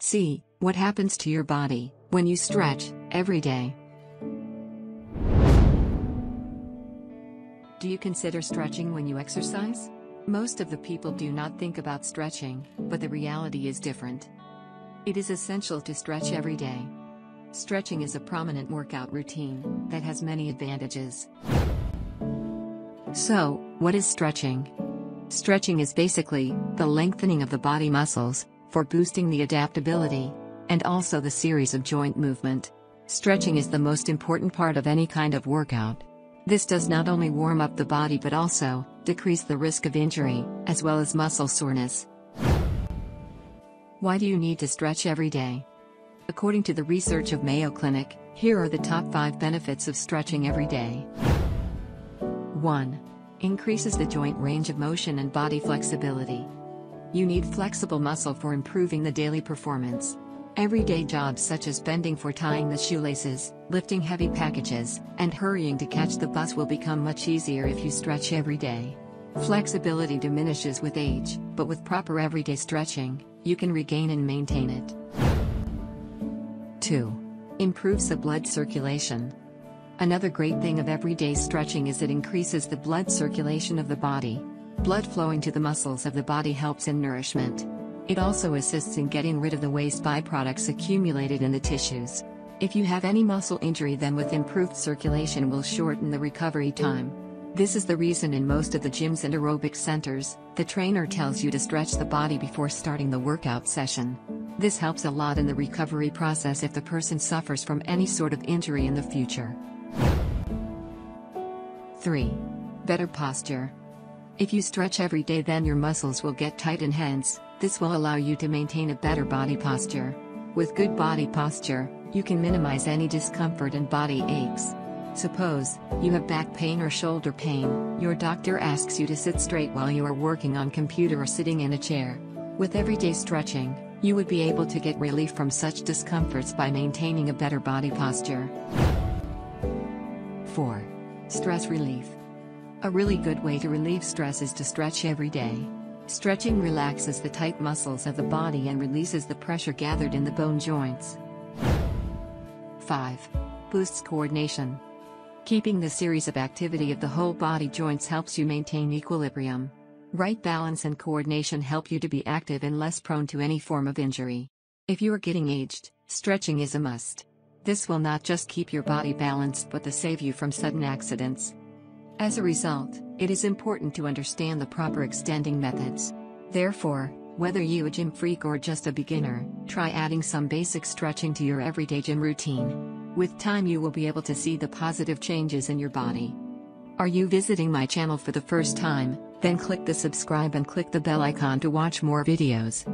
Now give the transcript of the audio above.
See what happens to your body when you stretch every day. Do you consider stretching when you exercise? Most of the people do not think about stretching, but the reality is different. It is essential to stretch every day. Stretching is a prominent workout routine that has many advantages. So, what is stretching? Stretching is basically the lengthening of the body muscles for boosting the adaptability and also the series of joint movement. Stretching is the most important part of any kind of workout. This does not only warm up the body but also decrease the risk of injury, as well as muscle soreness. Why do you need to stretch every day? According to the research of Mayo Clinic, here are the top 5 benefits of stretching every day. 1. Increases the joint range of motion and body flexibility. You need flexible muscle for improving the daily performance. Everyday jobs such as bending for tying the shoelaces, lifting heavy packages, and hurrying to catch the bus will become much easier if you stretch every day. Flexibility diminishes with age, but with proper everyday stretching, you can regain and maintain it. 2. Improves the blood circulation. Another great thing of everyday stretching is it increases the blood circulation of the body. Blood flowing to the muscles of the body helps in nourishment. It also assists in getting rid of the waste byproducts accumulated in the tissues. If you have any muscle injury, then with improved circulation will shorten the recovery time. This is the reason in most of the gyms and aerobic centers, the trainer tells you to stretch the body before starting the workout session. This helps a lot in the recovery process if the person suffers from any sort of injury in the future. 3. Better posture. If you stretch every day, then your muscles will get tight and hence, this will allow you to maintain a better body posture. With good body posture, you can minimize any discomfort and body aches. Suppose you have back pain or shoulder pain, your doctor asks you to sit straight while you are working on computer or sitting in a chair. With everyday stretching, you would be able to get relief from such discomforts by maintaining a better body posture. 4. Stress relief. A really good way to relieve stress is to stretch every day. Stretching relaxes the tight muscles of the body and releases the pressure gathered in the bone joints. 5. Boosts coordination. Keeping the series of activity of the whole body joints helps you maintain equilibrium. Right balance and coordination help you to be active and less prone to any form of injury. If you are getting aged, stretching is a must. This will not just keep your body balanced but to save you from sudden accidents. As a result, it is important to understand the proper extending methods. Therefore, whether you a gym freak or just a beginner, try adding some basic stretching to your everyday gym routine. With time you will be able to see the positive changes in your body. Are you visiting my channel for the first time? Then click the subscribe and click the bell icon to watch more videos.